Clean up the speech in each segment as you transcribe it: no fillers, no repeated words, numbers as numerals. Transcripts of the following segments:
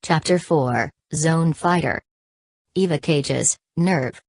Chapter 4, Zone Fighter. Eva Cage's nerve.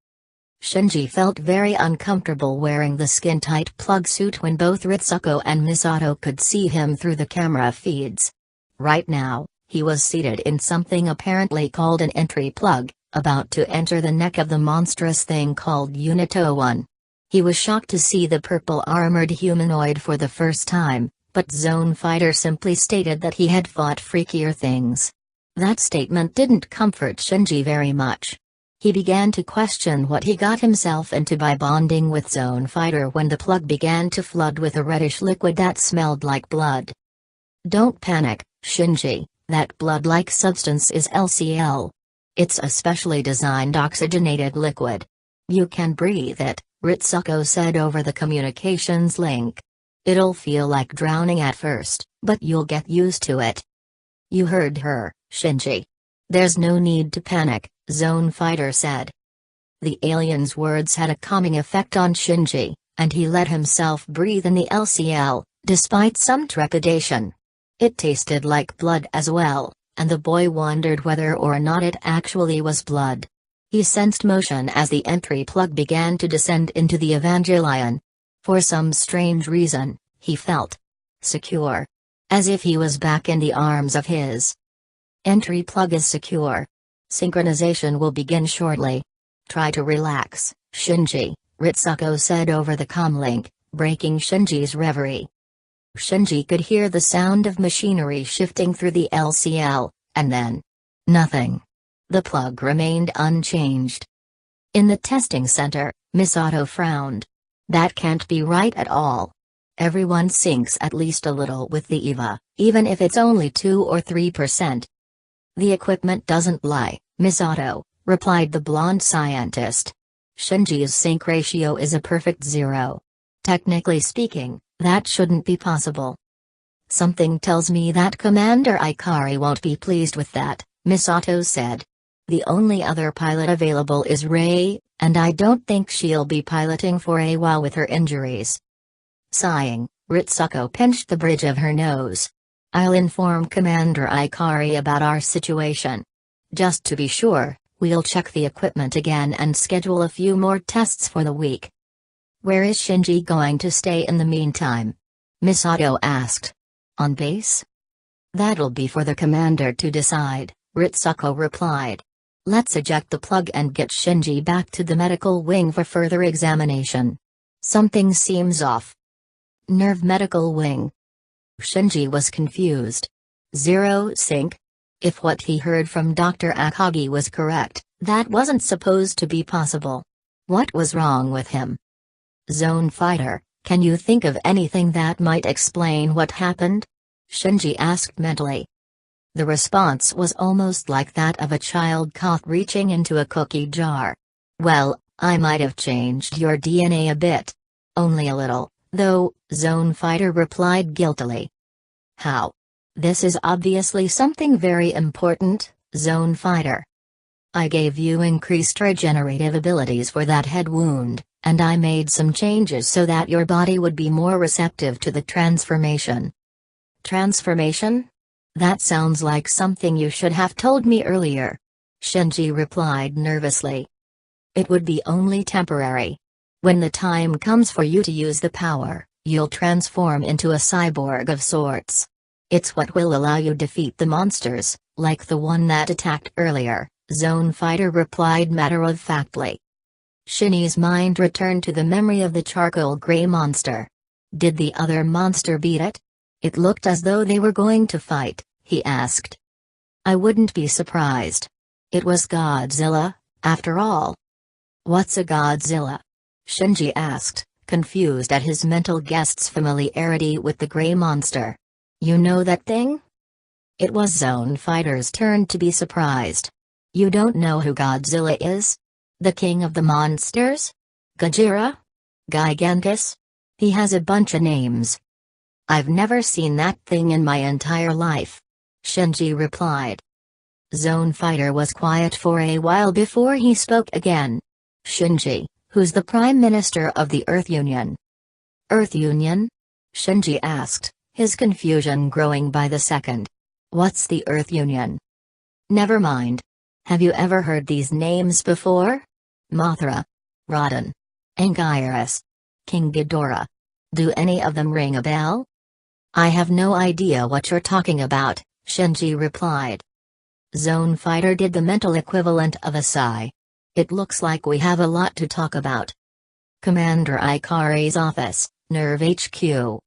Shinji felt very uncomfortable wearing the skin-tight plug suit when both Ritsuko and Misato could see him through the camera feeds. Right now, he was seated in something apparently called an entry plug, about to enter the neck of the monstrous thing called Unit 01. He was shocked to see the purple armored humanoid for the first time, but Zone Fighter simply stated that he had fought freakier things. That statement didn't comfort Shinji very much. He began to question what he got himself into by bonding with Zone Fighter when the plug began to flood with a reddish liquid that smelled like blood. Don't panic, Shinji, that blood-like substance is LCL. It's a specially designed oxygenated liquid. You can breathe it, Ritsuko said over the communications link. It'll feel like drowning at first, but you'll get used to it. You heard her, Shinji. There's no need to panic, Zone Fighter said. The alien's words had a calming effect on Shinji, and he let himself breathe in the LCL, despite some trepidation. It tasted like blood as well, and the boy wondered whether or not it actually was blood. He sensed motion as the entry plug began to descend into the Evangelion. For some strange reason, he felt secure. As if he was back in the arms of his entry plug is secure. Synchronization will begin shortly. Try to relax, Shinji, Ritsuko said over the comlink, breaking Shinji's reverie. Shinji could hear the sound of machinery shifting through the LCL, and then nothing. The plug remained unchanged. In the testing center, Misato frowned. That can't be right at all. Everyone syncs at least a little with the EVA, even if it's only 2 or 3%. The equipment doesn't lie, Misato, replied the blonde scientist. Shinji's sync ratio is a perfect 0. Technically speaking, that shouldn't be possible. Something tells me that Commander Ikari won't be pleased with that, Misato said. The only other pilot available is Rei, and I don't think she'll be piloting for a while with her injuries. Sighing, Ritsuko pinched the bridge of her nose. I'll inform Commander Ikari about our situation. Just to be sure, we'll check the equipment again and schedule a few more tests for the week. Where is Shinji going to stay in the meantime? Misato asked. On base? That'll be for the commander to decide, Ritsuko replied. Let's eject the plug and get Shinji back to the medical wing for further examination. Something seems off. Nerve medical wing. Shinji was confused. 0 sync? If what he heard from Dr. Akagi was correct, that wasn't supposed to be possible. What was wrong with him? Zone Fighter, can you think of anything that might explain what happened? Shinji asked mentally. The response was almost like that of a child caught reaching into a cookie jar. Well, I might have changed your DNA a bit. Only a little, though, Zone Fighter replied guiltily. How? This is obviously something very important, Zone Fighter. I gave you increased regenerative abilities for that head wound, and I made some changes so that your body would be more receptive to the transformation. Transformation? That sounds like something you should have told me earlier. Shinji replied nervously. It would be only temporary. When the time comes for you to use the power, you'll transform into a cyborg of sorts. It's what will allow you to defeat the monsters, like the one that attacked earlier, Zone Fighter replied matter-of-factly. Shinji's mind returned to the memory of the charcoal gray monster. Did the other monster beat it? It looked as though they were going to fight, he asked. I wouldn't be surprised. It was Godzilla, after all. What's a Godzilla? Shinji asked, confused at his mental guest's familiarity with the gray monster. You know that thing? It was Zone Fighter's turn to be surprised. You don't know who Godzilla is? The king of the monsters? Gojira? Gigantus? He has a bunch of names. I've never seen that thing in my entire life. Shinji replied. Zone Fighter was quiet for a while before he spoke again. Shinji, who's the Prime Minister of the Earth Union? Earth Union? Shinji asked, his confusion growing by the second. What's the Earth Union? Never mind. Have you ever heard these names before? Mothra, Radon, Anguirus, King Ghidorah. Do any of them ring a bell? I have no idea what you're talking about, Shinji replied. Zone Fighter did the mental equivalent of a sigh. It looks like we have a lot to talk about. Commander Ikari's office, Nerve HQ.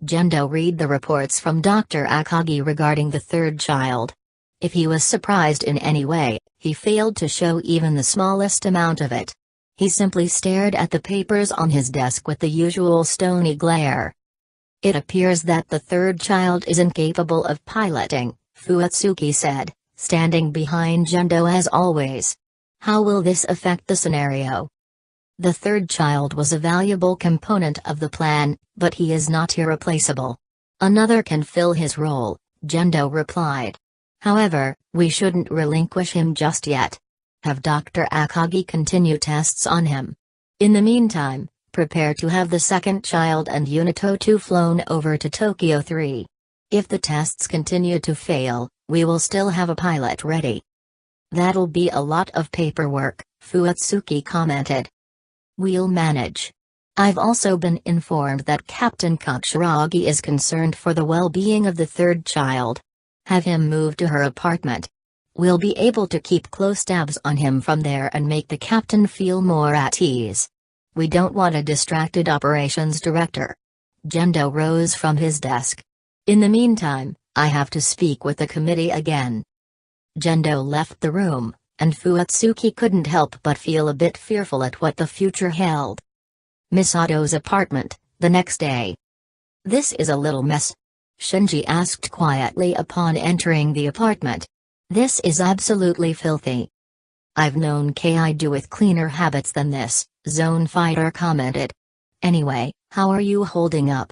Gendo read the reports from Dr. Akagi regarding the third child. If he was surprised in any way, he failed to show even the smallest amount of it. He simply stared at the papers on his desk with the usual stony glare. It appears that the third child is incapable of piloting, Fuatsuki said, standing behind Gendo as always. How will this affect the scenario? The third child was a valuable component of the plan, but he is not irreplaceable. Another can fill his role, Gendo replied. However, we shouldn't relinquish him just yet. Have Dr. Akagi continue tests on him. In the meantime, prepare to have the second child and Unito 2 flown over to Tokyo 3. If the tests continue to fail, we will still have a pilot ready. That'll be a lot of paperwork, Fuatsuki commented. We'll manage. I've also been informed that Captain Katsuragi is concerned for the well-being of the third child. Have him move to her apartment. We'll be able to keep close tabs on him from there and make the captain feel more at ease. We don't want a distracted operations director. Gendo rose from his desk. In the meantime, I have to speak with the committee again. Gendo left the room, and Fuatsuki couldn't help but feel a bit fearful at what the future held. Misato's apartment, the next day. This is a little mess. Shinji asked quietly upon entering the apartment. This is absolutely filthy. I've known Ki with cleaner habits than this, Zone Fighter commented. Anyway, how are you holding up?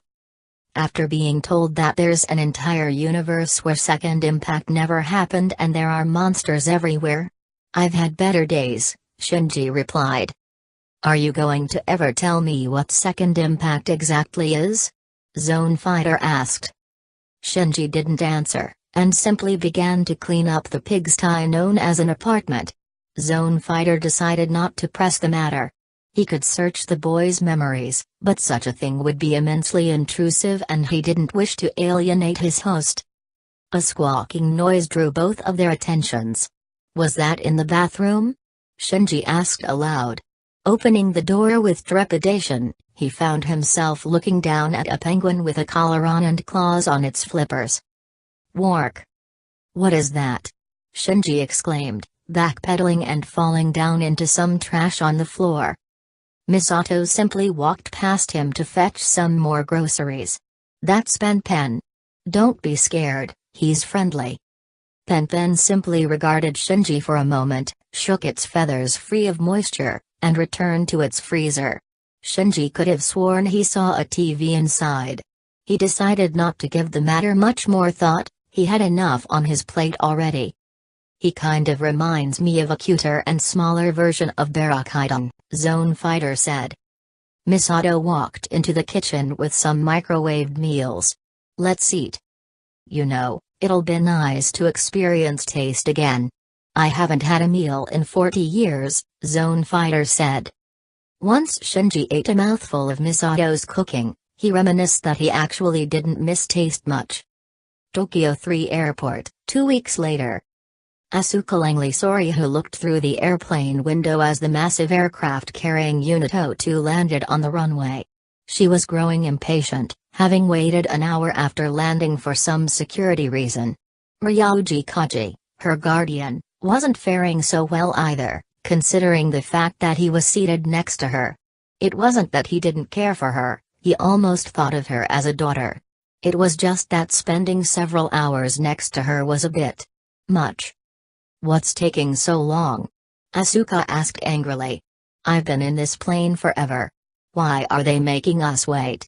After being told that there's an entire universe where second impact never happened and there are monsters everywhere? I've had better days, Shinji replied. Are you going to ever tell me what second impact exactly is? Zone Fighter asked. Shinji didn't answer, and simply began to clean up the pigsty known as an apartment. Zone Fighter decided not to press the matter. He could search the boy's memories, but such a thing would be immensely intrusive and he didn't wish to alienate his host. A squawking noise drew both of their attentions. Was that in the bathroom? Shinji asked aloud. Opening the door with trepidation, he found himself looking down at a penguin with a collar on and claws on its flippers. Wark! What is that? Shinji exclaimed, backpedaling and falling down into some trash on the floor. Misato simply walked past him to fetch some more groceries. That's Pen. Don't be scared, he's friendly. Pen simply regarded Shinji for a moment, shook its feathers free of moisture, and returned to its freezer. Shinji could have sworn he saw a TV inside. He decided not to give the matter much more thought, he had enough on his plate already. He kind of reminds me of a cuter and smaller version of Barakaidan, Zone Fighter said. Misato walked into the kitchen with some microwaved meals. Let's eat. You know, it'll be nice to experience taste again. I haven't had a meal in 40 years, Zone Fighter said. Once Shinji ate a mouthful of Misato's cooking, he reminisced that he actually didn't miss taste much. Tokyo 3 Airport, 2 weeks later. Asuka Langley Soryu looked through the airplane window as the massive aircraft carrying Unito 2 landed on the runway. She was growing impatient, having waited an hour after landing for some security reason. Ryuji Kaji, her guardian, wasn't faring so well either, considering the fact that he was seated next to her. It wasn't that he didn't care for her, he almost thought of her as a daughter. It was just that spending several hours next to her was a bit much. What's taking so long? Asuka asked angrily. I've been in this plane forever. Why are they making us wait?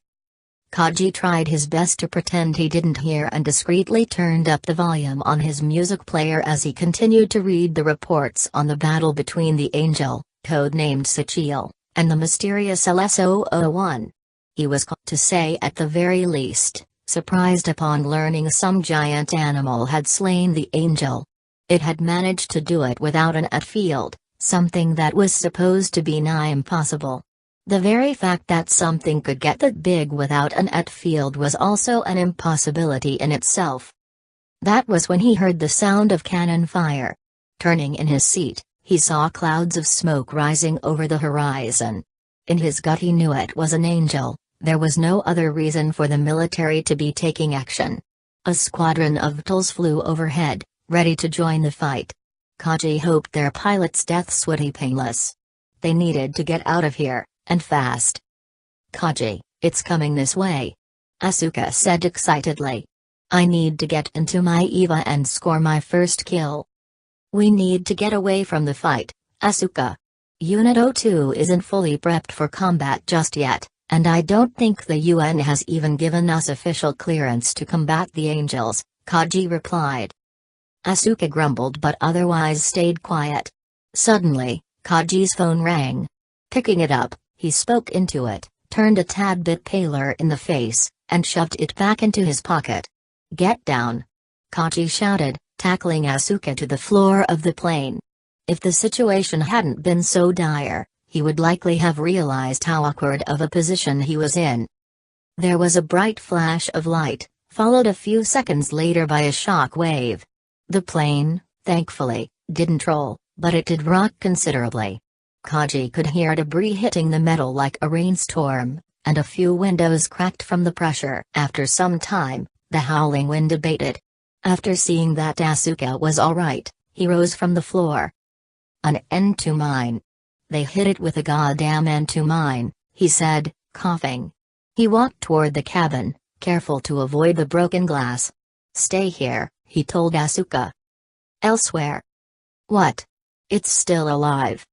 Kaji tried his best to pretend he didn't hear and discreetly turned up the volume on his music player as he continued to read the reports on the battle between the Angel, codenamed Sachil, and the mysterious LS-001. He was, to say at the very least, surprised upon learning some giant animal had slain the Angel. It had managed to do it without an field, something that was supposed to be nigh impossible. The very fact that something could get that big without an field was also an impossibility in itself. That was when he heard the sound of cannon fire. Turning in his seat, he saw clouds of smoke rising over the horizon. In his gut he knew it was an angel. There was no other reason for the military to be taking action. A squadron of VTOLs flew overhead, ready to join the fight. Kaji hoped their pilots' deaths would be painless. They needed to get out of here, and fast. "Kaji, it's coming this way," Asuka said excitedly. "I need to get into my EVA and score my first kill." "We need to get away from the fight, Asuka. Unit 02 isn't fully prepped for combat just yet, and I don't think the UN has even given us official clearance to combat the angels," Kaji replied. Asuka grumbled but otherwise stayed quiet. Suddenly, Kaji's phone rang. Picking it up, he spoke into it, turned a tad bit paler in the face, and shoved it back into his pocket. "Get down!" Kaji shouted, tackling Asuka to the floor of the plane. If the situation hadn't been so dire, he would likely have realized how awkward of a position he was in. There was a bright flash of light, followed a few seconds later by a shock wave. The plane, thankfully, didn't roll, but it did rock considerably. Kaji could hear debris hitting the metal like a rainstorm, and a few windows cracked from the pressure. After some time, the howling wind abated. After seeing that Asuka was alright, he rose from the floor. "An N2 mine. They hit it with a goddamn N2 mine," he said, coughing. He walked toward the cabin, careful to avoid the broken glass. "Stay here," he told Asuka. "Elsewhere." "What? It's still alive,"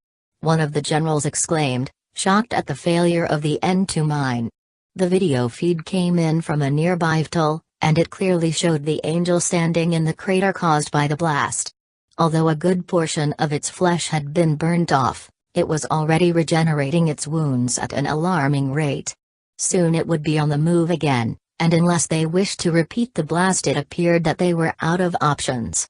one of the generals exclaimed, shocked at the failure of the N2 mine. The video feed came in from a nearby VTOL, and it clearly showed the angel standing in the crater caused by the blast. Although a good portion of its flesh had been burned off, it was already regenerating its wounds at an alarming rate. Soon it would be on the move again, and unless they wished to repeat the blast it appeared that they were out of options.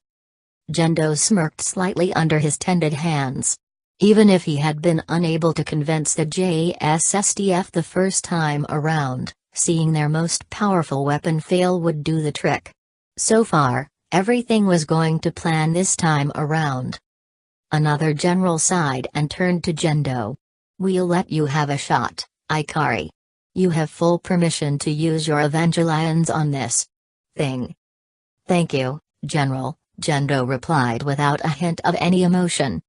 Gendo smirked slightly under his tended hands. Even if he had been unable to convince the JSSDF the first time around, seeing their most powerful weapon fail would do the trick. So far, everything was going to plan this time around. Another general sighed and turned to Gendo. "We'll let you have a shot, Ikari. You have full permission to use your Evangelions on this thing." "Thank you, General," Gendo replied without a hint of any emotion.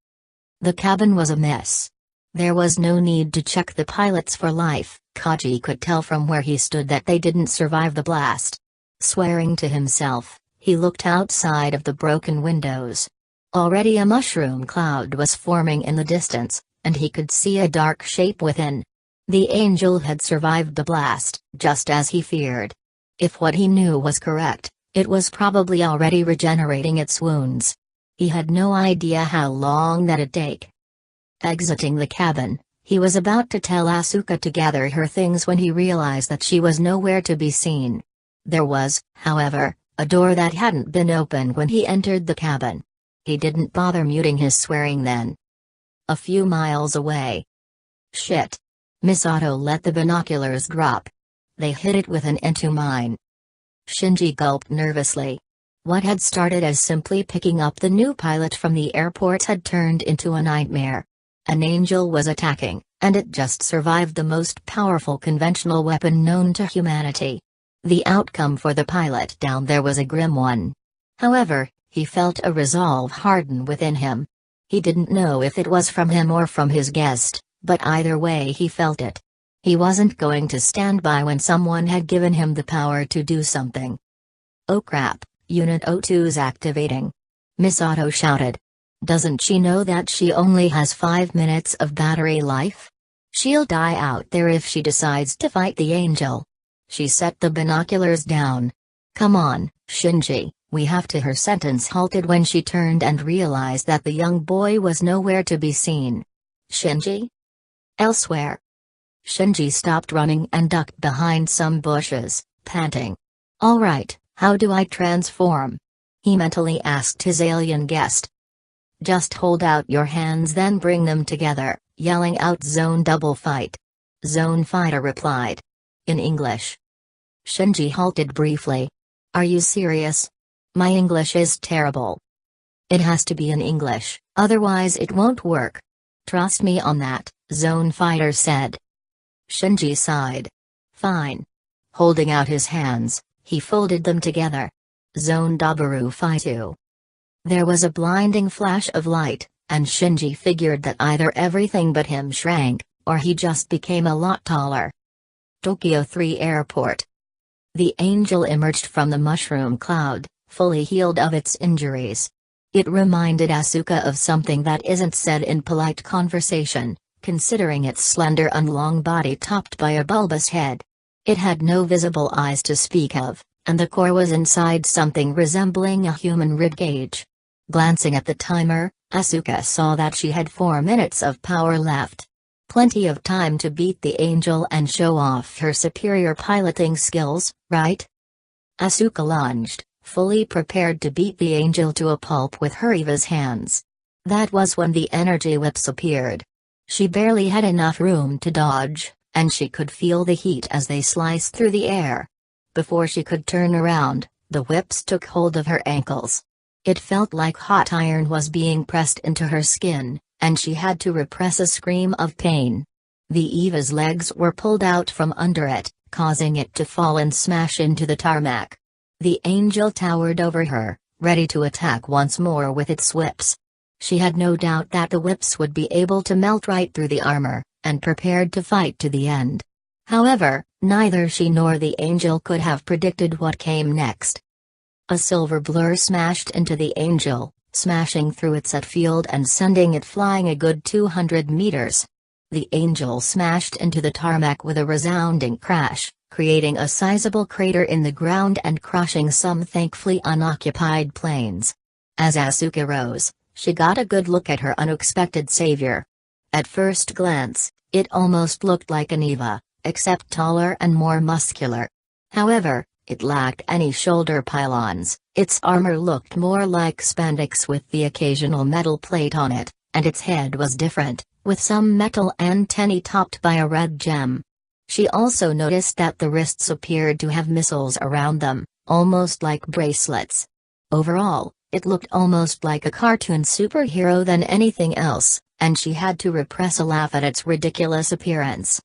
The cabin was a mess. There was no need to check the pilots for life. Kaji could tell from where he stood that they didn't survive the blast. Swearing to himself, he looked outside of the broken windows. Already a mushroom cloud was forming in the distance, and he could see a dark shape within. The angel had survived the blast, just as he feared. If what he knew was correct, it was probably already regenerating its wounds. He had no idea how long that'd take. Exiting the cabin, he was about to tell Asuka to gather her things when he realized that she was nowhere to be seen. There was, however, a door that hadn't been opened when he entered the cabin. He didn't bother muting his swearing then. A few miles away. Shit. Misato let the binoculars drop. They hit it with an N2 mine. Shinji gulped nervously. What had started as simply picking up the new pilot from the airport had turned into a nightmare. An angel was attacking, and it just survived the most powerful conventional weapon known to humanity. The outcome for the pilot down there was a grim one. However, he felt a resolve harden within him. He didn't know if it was from him or from his guest, but either way he felt it. He wasn't going to stand by when someone had given him the power to do something. "Oh crap, Unit 02's activating," Misato shouted. "Doesn't she know that she only has 5 minutes of battery life? She'll die out there if she decides to fight the angel." She set the binoculars down. "Come on, Shinji, we have to." Her sentence halted when she turned and realized that the young boy was nowhere to be seen. "Shinji?" "Elsewhere." Shinji stopped running and ducked behind some bushes, panting. "All right, how do I transform?" he mentally asked his alien guest. Just hold out your hands, then bring them together, yelling out Zone Double Fight. Zone Fighter replied. In English. Shinji halted briefly. Are you serious? My English is terrible. It has to be in English, otherwise it won't work. Trust me on that, Zone Fighter said. Shinji sighed. Fine. Holding out his hands, he folded them together. Zone Dabaru Fightu. There was a blinding flash of light, and Shinji figured that either everything but him shrank, or he just became a lot taller. Tokyo 3 Airport. The angel emerged from the mushroom cloud, fully healed of its injuries. It reminded Asuka of something that isn't said in polite conversation, considering its slender and long body topped by a bulbous head. It had no visible eyes to speak of, and the core was inside something resembling a human ribcage. Glancing at the timer, Asuka saw that she had 4 minutes of power left. Plenty of time to beat the angel and show off her superior piloting skills, right? Asuka lunged, fully prepared to beat the angel to a pulp with her Eva's hands. That was when the energy whips appeared. She barely had enough room to dodge, and she could feel the heat as they sliced through the air. Before she could turn around, the whips took hold of her ankles. It felt like hot iron was being pressed into her skin, and she had to repress a scream of pain. The Eva's legs were pulled out from under it, causing it to fall and smash into the tarmac. The angel towered over her, ready to attack once more with its whips. She had no doubt that the whips would be able to melt right through the armor, and prepared to fight to the end. However, neither she nor the angel could have predicted what came next. A silver blur smashed into the angel, smashing through its field and sending it flying a good 200 meters. The angel smashed into the tarmac with a resounding crash, creating a sizable crater in the ground and crushing some thankfully unoccupied planes. As Asuka rose, she got a good look at her unexpected savior. At first glance, it almost looked like an Eva, except taller and more muscular. However, it lacked any shoulder pylons, its armor looked more like spandex with the occasional metal plate on it, and its head was different, with some metal antennae topped by a red gem. She also noticed that the wrists appeared to have missiles around them, almost like bracelets. Overall, it looked almost like a cartoon superhero than anything else, and she had to repress a laugh at its ridiculous appearance.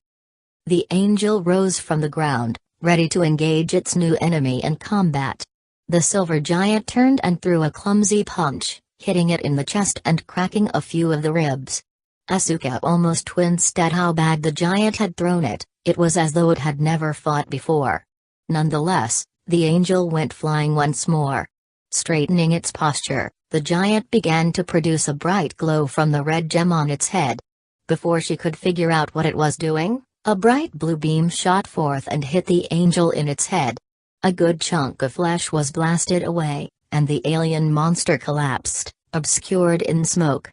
The angel rose from the ground, ready to engage its new enemy in combat. The silver giant turned and threw a clumsy punch, hitting it in the chest and cracking a few of the ribs. Asuka almost winced at how bad the giant had thrown it. It was as though it had never fought before. Nonetheless, the angel went flying once more. Straightening its posture, the giant began to produce a bright glow from the red gem on its head. Before she could figure out what it was doing, a bright blue beam shot forth and hit the angel in its head. A good chunk of flesh was blasted away, and the alien monster collapsed, obscured in smoke.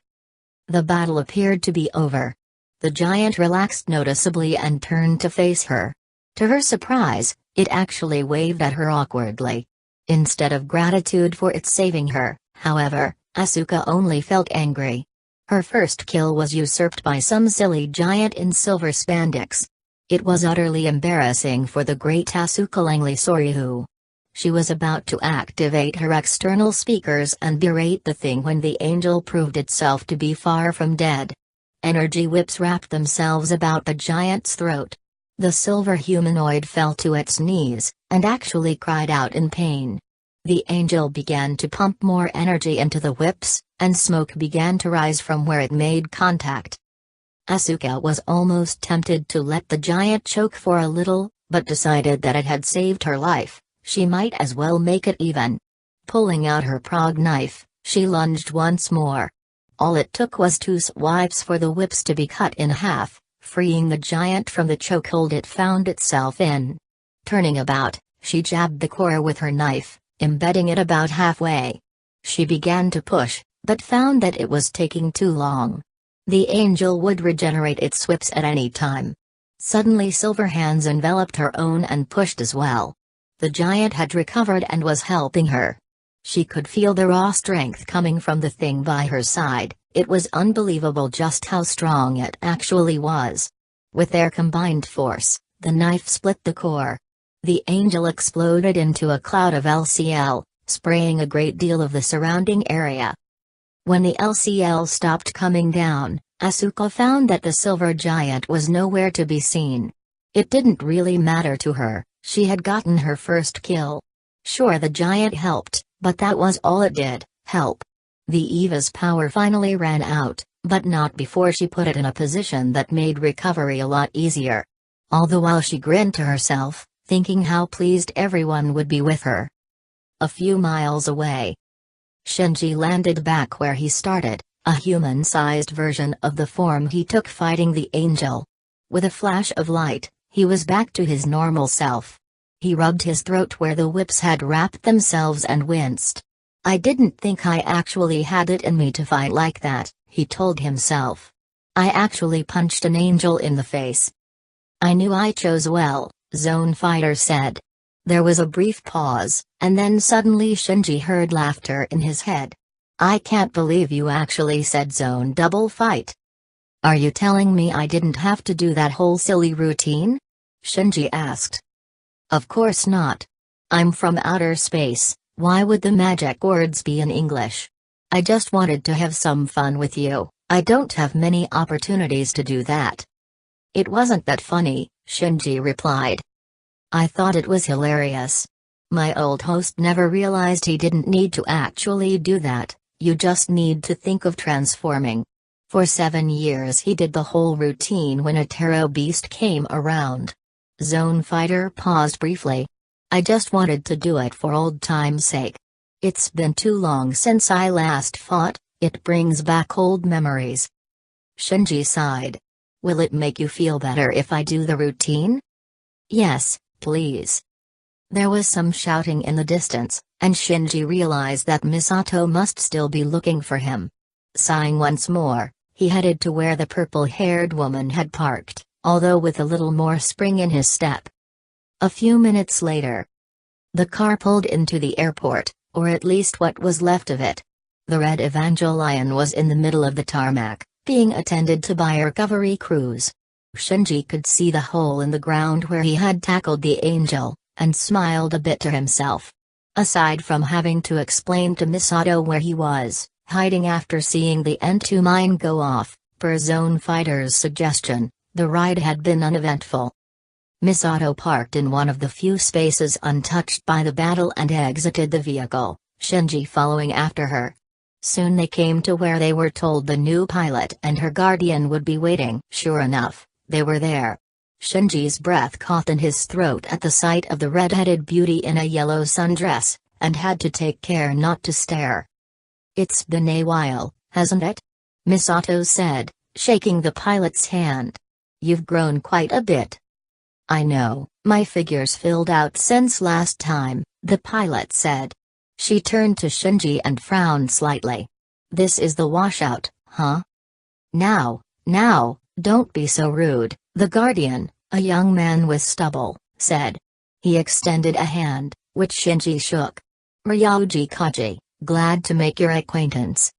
The battle appeared to be over. The giant relaxed noticeably and turned to face her. To her surprise, it actually waved at her awkwardly. Instead of gratitude for its saving her, however, Asuka only felt angry. Her first kill was usurped by some silly giant in silver spandex. It was utterly embarrassing for the great Asuka Langley Soryu. She was about to activate her external speakers and berate the thing when the angel proved itself to be far from dead. Energy whips wrapped themselves about the giant's throat. The silver humanoid fell to its knees, and actually cried out in pain. The angel began to pump more energy into the whips, and smoke began to rise from where it made contact. Asuka was almost tempted to let the giant choke for a little, but decided that it had saved her life, she might as well make it even. Pulling out her prog knife, she lunged once more. All it took was 2 swipes for the whips to be cut in half, freeing the giant from the chokehold it found itself in. Turning about, she jabbed the core with her knife, embedding it about halfway. She began to push, but found that it was taking too long. The angel would regenerate its whips at any time. Suddenly silver hands enveloped her own and pushed as well. The giant had recovered and was helping her. She could feel the raw strength coming from the thing by her side. It was unbelievable just how strong it actually was. With their combined force, the knife split the core. The angel exploded into a cloud of LCL, spraying a great deal of the surrounding area. When the LCL stopped coming down, Asuka found that the silver giant was nowhere to be seen. It didn't really matter to her, she had gotten her first kill. Sure, the giant helped, but that was all it did, help. The Eva's power finally ran out, but not before she put it in a position that made recovery a lot easier. All the while she grinned to herself, thinking how pleased everyone would be with her. A few miles away, Shinji landed back where he started, a human-sized version of the form he took fighting the angel. With a flash of light, he was back to his normal self. He rubbed his throat where the whips had wrapped themselves and winced. I didn't think I actually had it in me to fight like that, he told himself. I actually punched an angel in the face. I knew I chose well, Zone Fighter said. There was a brief pause, and then suddenly Shinji heard laughter in his head. I can't believe you actually said Zone Double Fight. Are you telling me I didn't have to do that whole silly routine? Shinji asked. Of course not. I'm from outer space. Why would the magic words be in English? I just wanted to have some fun with you. I don't have many opportunities to do that. It wasn't that funny, Shinji replied. I thought it was hilarious. My old host never realized he didn't need to actually do that, you just need to think of transforming. For 7 years he did the whole routine when a Taro beast came around. Zone Fighter paused briefly. I just wanted to do it for old time's sake. It's been too long since I last fought, it brings back old memories. Shinji sighed. Will it make you feel better if I do the routine? Yes, please. There was some shouting in the distance, and Shinji realized that Misato must still be looking for him. Sighing once more, he headed to where the purple-haired woman had parked, although with a little more spring in his step. A few minutes later, the car pulled into the airport, or at least what was left of it. The red Evangelion was in the middle of the tarmac, being attended to by a recovery crews. Shinji could see the hole in the ground where he had tackled the angel, and smiled a bit to himself. Aside from having to explain to Misato where he was, hiding after seeing the N2 mine go off, per Zone Fighter's suggestion, the ride had been uneventful. Misato parked in one of the few spaces untouched by the battle and exited the vehicle, Shinji following after her. Soon they came to where they were told the new pilot and her guardian would be waiting. Sure enough, they were there. Shinji's breath caught in his throat at the sight of the red-headed beauty in a yellow sundress, and had to take care not to stare. It's been a while, hasn't it? Misato said, shaking the pilot's hand. You've grown quite a bit. I know, my figure's filled out since last time, the pilot said. She turned to Shinji and frowned slightly. This is the washout, huh? Now, don't be so rude, the guardian, a young man with stubble, said. He extended a hand, which Shinji shook. Ryuji Kaji, glad to make your acquaintance.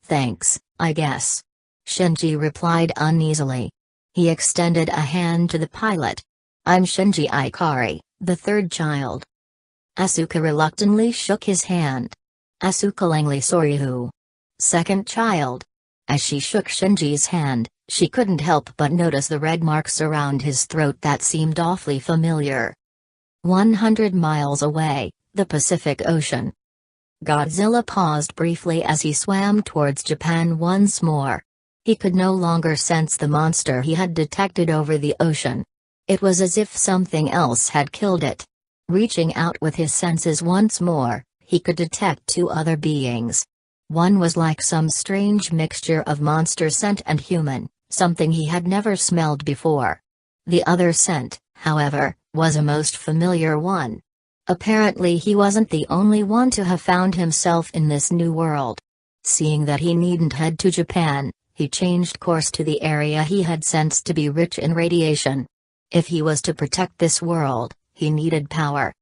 Thanks, I guess. Shinji replied uneasily. He extended a hand to the pilot. I'm Shinji Ikari, the third child. Asuka reluctantly shook his hand. Asuka Langley Soryu. Second child. As she shook Shinji's hand, she couldn't help but notice the red marks around his throat that seemed awfully familiar. 100 miles away, the Pacific Ocean. Godzilla paused briefly as he swam towards Japan once more. He could no longer sense the monster he had detected over the ocean. It was as if something else had killed it. Reaching out with his senses once more, he could detect 2 other beings. One was like some strange mixture of monster scent and human, something he had never smelled before. The other scent, however, was a most familiar one. Apparently he wasn't the only one to have found himself in this new world. Seeing that he needn't head to Japan, he changed course to the area he had sensed to be rich in radiation. If he was to protect this world, he needed power.